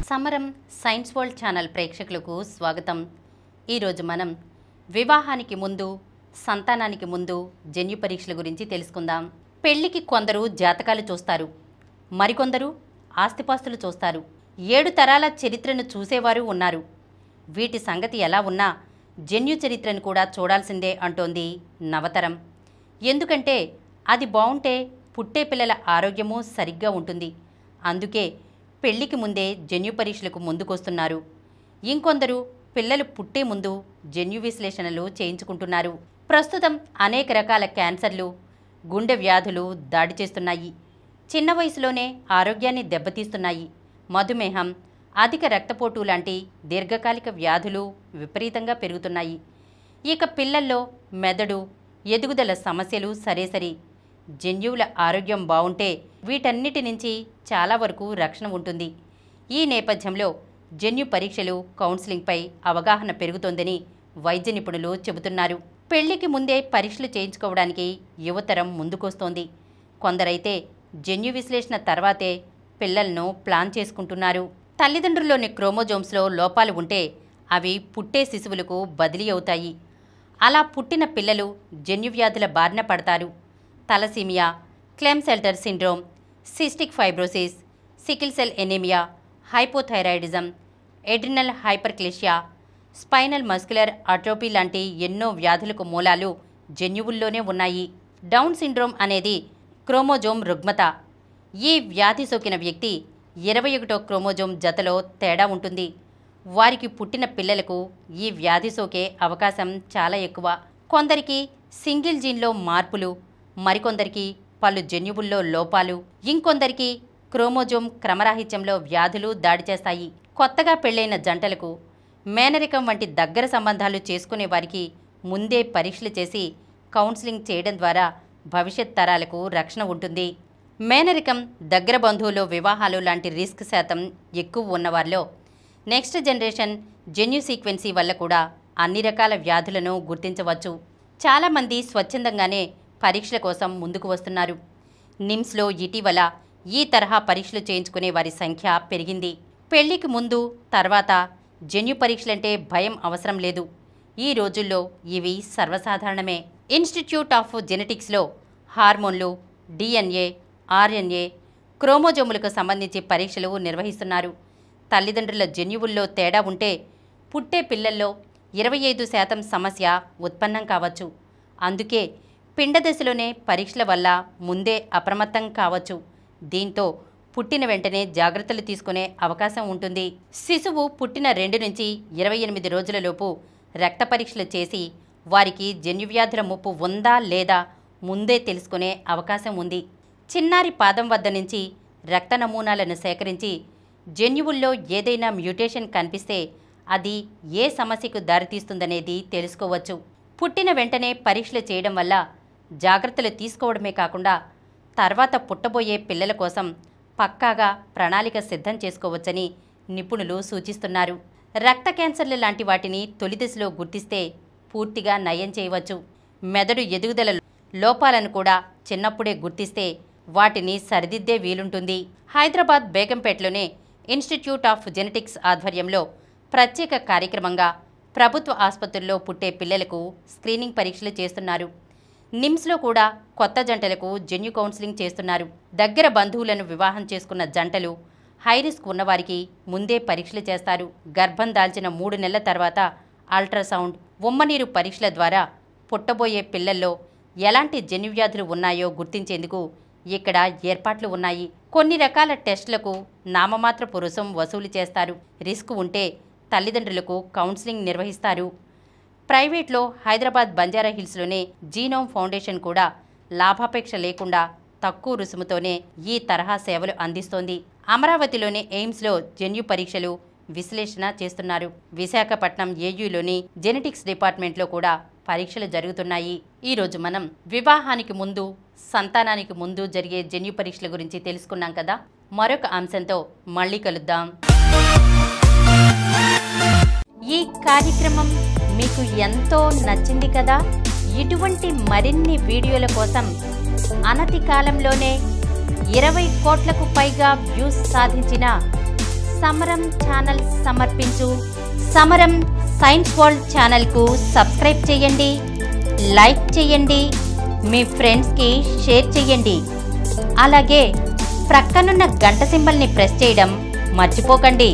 సమరం science world channel ప్రేక్షకులకు స్వాగతం. ఈరోజు మనం వివాహానికి ముందు, సంతానానికి ముందు జన్యు పరీక్షల గురించి తెలుసుకుందాం. పెళ్లికి కొందరు జాతకాలు చూస్తారు, మరికొందరు ఆస్తిపాస్తులు చూస్తారు. 7 తరాల చరిత్రను చూసేవారు ఉన్నారు. వీటి సంగతి ఎలా ఉన్నా జన్యు చరిత్రను కూడా చూడాల్సిందే అంటోంది నవతరం. ఎందుకంటే అది బాగుంటే పుట్టే పిల్లల ఆరోగ్యము సరిగ్గా ఉంటుంది. అందుకే పెళ్లికి ముందే జన్యు పరీక్షలకు ముందుకొస్తున్నారు. ఇంకొందరు పిల్లలు పుట్టే ముందు జన్యు విశ్లేషణలు చేయించుకుంటున్నారు. ప్రస్తుతం అనేక రకాల క్యాన్సర్లు, గుండె వ్యాధులు దాడి చేస్తున్నాయి. చిన్న వయసులోనే ఆరోగ్యాన్ని దెబ్బతీస్తున్నాయి. మధుమేహం, అధిక రక్తపోటు లాంటి దీర్ఘకాలిక వ్యాధులు విపరీతంగా పెరుగుతున్నాయి. ఇక పిల్లల్లో మెదడు, ఎదుగుదల సమస్యలు సరేసరి. జన్యువుల ఆరోగ్యం బాగుంటే వీటన్నిటి నుంచి చాలా వరకు రక్షణ ఉంటుంది. ఈ నేపథ్యంలో జన్యు పరీక్షలు, కౌన్సిలింగ్పై అవగాహన పెరుగుతోందని వైద్య నిపుణులు చెబుతున్నారు. పెళ్లికి ముందే పరీక్షలు చేయించుకోవడానికి యువతరం ముందుకొస్తోంది. కొందరైతే జన్యు విశ్లేషణ తర్వాతే పిల్లలను ప్లాన్ చేసుకుంటున్నారు. తల్లిదండ్రుల్లోని క్రోమోజోమ్స్లో లోపాలు ఉంటే అవి పుట్టే శిశువులకు బదిలీ అవుతాయి. అలా పుట్టిన పిల్లలు జన్యు వ్యాధుల బారిన పడతారు. Thalassaemia, Klinefelter syndrome, cystic fibrosis, sickle cell anaemia, hypothyroidism, adrenal hyperplasia, spinal muscular atrophy లాంటి ఎన్నో వ్యాధులకు మూలాలు జన్యువుల్లోనే ఉన్నాయి. డౌన్ సిండ్రోమ్ అనేది క్రోమోజోమ్ రుగ్మత. ఈ వ్యాధి సోకిన వ్యక్తి 21వ క్రోమోజోమ్ జతలో తేడా ఉంటుంది. వారికి పుట్టిన పిల్లలకు ఈ వ్యాధి సోకే అవకాశం చాలా ఎక్కువ. కొందరికి సింగిల్ జీన్లో మార్పులు, మరికొందరికి పలు జన్యువుల్లో లోపాలు, ఇంకొందరికి క్రోమోజోమ్ క్రమరాహిత్యంలో వ్యాధులు దాడి చేస్తాయి. కొత్తగా పెళ్లైన జంటలకు, మేనరికం వంటి దగ్గర సంబంధాలు చేసుకునే వారికి ముందే పరీక్షలు చేసి కౌన్సిలింగ్ చేయడం ద్వారా భవిష్యత్ తరాలకు రక్షణ ఉంటుంది. మేనరికం, దగ్గర బంధువులు వివాహాలు లాంటి రిస్క్ శాతం ఎక్కువ ఉన్నవారిలో నెక్స్ట్ జనరేషన్ జన్యు సీక్వెన్సీ వల్ల కూడా అన్ని రకాల వ్యాధులను గుర్తించవచ్చు. చాలామంది స్వచ్ఛందంగానే పరీక్షల కోసం ముందుకు వస్తున్నారు. నిమ్స్లో ఇటీవల ఈ తరహా పరీక్షలు చేయించుకునే వారి సంఖ్య పెరిగింది. పెళ్లికి ముందు, తర్వాత జన్యు పరీక్షలంటే భయం అవసరం లేదు. ఈ రోజుల్లో ఇవి సర్వసాధారణమే. ఇన్స్టిట్యూట్ ఆఫ్ జెనెటిక్స్లో హార్మోన్లు, DNA, RNA, క్రోమోజోములకు సంబంధించి పరీక్షలు నిర్వహిస్తున్నారు. తల్లిదండ్రుల జన్యువుల్లో తేడా ఉంటే పుట్టే పిల్లల్లో 25% సమస్య ఉత్పన్నం కావచ్చు. అందుకే పిండ దశలోనే పరీక్షల వల్ల ముందే అప్రమత్తం కావచ్చు. దీంతో పుట్టిన వెంటనే జాగ్రత్తలు తీసుకునే అవకాశం ఉంటుంది. శిశువు పుట్టిన 2 నుంచి 28 రోజులలోపు రక్త పరీక్షలు చేసి వారికి జన్యువ్యాధుల ముప్పు ఉందా లేదా ముందే తెలుసుకునే అవకాశం ఉంది. చిన్నారి పాదం వద్ద నుంచి రక్త నమూనాలను సేకరించి జన్యువుల్లో ఏదైనా మ్యూటేషన్ కనిపిస్తే అది ఏ సమస్యకు దారితీస్తుందనేది తెలుసుకోవచ్చు. పుట్టిన వెంటనే పరీక్షలు చేయడం వల్ల జాగ్రత్తలు తీసుకోవడమే కాకుండా తర్వాత పుట్టబోయే పిల్లల కోసం పక్కాగా ప్రణాళిక సిద్ధం చేసుకోవచ్చని నిపుణులు సూచిస్తున్నారు. రక్త క్యాన్సర్ల లాంటి వాటిని తొలి దశలో గుర్తిస్తే పూర్తిగా నయం చేయవచ్చు. మెదడు ఎదుగుదల లోపాలను కూడా చిన్నప్పుడే గుర్తిస్తే వాటిని సరిదిద్దే వీలుంటుంది. హైదరాబాద్ బేగంపేటలోనే ఇన్స్టిట్యూట్ ఆఫ్ జెనెటిక్స్ ఆధ్వర్యంలో ప్రత్యేక కార్యక్రమంగా ప్రభుత్వ ఆసుపత్రుల్లో పుట్టే పిల్లలకు స్క్రీనింగ్ పరీక్షలు చేస్తున్నారు. నిమ్స్లో కూడా కొత్త జంటలకు జన్యు కౌన్సిలింగ్ చేస్తున్నారు. దగ్గర బంధువులను వివాహం చేసుకున్న జంటలు, హైరిస్క్ ఉన్నవారికి ముందే పరీక్షలు చేస్తారు. గర్భం దాల్చిన 3 నెలల తర్వాత అల్ట్రాసౌండ్, ఉమ్మనీరు పరీక్షల ద్వారా పుట్టబోయే పిల్లల్లో ఎలాంటి జన్యువ్యాధులు ఉన్నాయో గుర్తించేందుకు ఇక్కడ ఏర్పాట్లు ఉన్నాయి. కొన్ని రకాల టెస్టులకు నామమాత్రపు రుసుం వసూలు చేస్తారు. రిస్క్ ఉంటే తల్లిదండ్రులకు కౌన్సిలింగ్ నిర్వహిస్తారు. ప్రైవేట్లో హైదరాబాద్ బంజారాహిల్స్లోనే జీనోమ్ ఫౌండేషన్ కూడా లాభాపేక్ష లేకుండా తక్కువ రుసుముతోనే ఈ తరహా సేవలు అందిస్తోంది. అమరావతిలోని ఎయిమ్స్లో జన్యు పరీక్షలు, విశ్లేషణ చేస్తున్నారు. విశాఖపట్నం ఏయూలోని జెనెటిక్స్ డిపార్ట్మెంట్లో కూడా పరీక్షలు జరుగుతున్నాయి. ఈరోజు మనం వివాహానికి ముందు, సంతానానికి ముందు జరిగే జన్యు పరీక్షల గురించి తెలుసుకున్నాం కదా. మరొక అంశంతో మళ్ళీ కలుద్దాం. ఈ కార్యక్రమం మీకు ఎంతో నచ్చింది కదా. ఇటువంటి మరిన్ని వీడియోల కోసం అనతి కాలంలోనే 20 కోట్లకు పైగా వ్యూస్ సాధించిన సమరం ఛానల్ సమర్పించు సమరం సైన్స్ వరల్డ్ ఛానల్కు సబ్స్క్రైబ్ చేయండి, లైక్ చేయండి, మీ ఫ్రెండ్స్కి షేర్ చేయండి. అలాగే ప్రక్కనున్న గంట సింబల్ని ప్రెస్ చేయడం మర్చిపోకండి.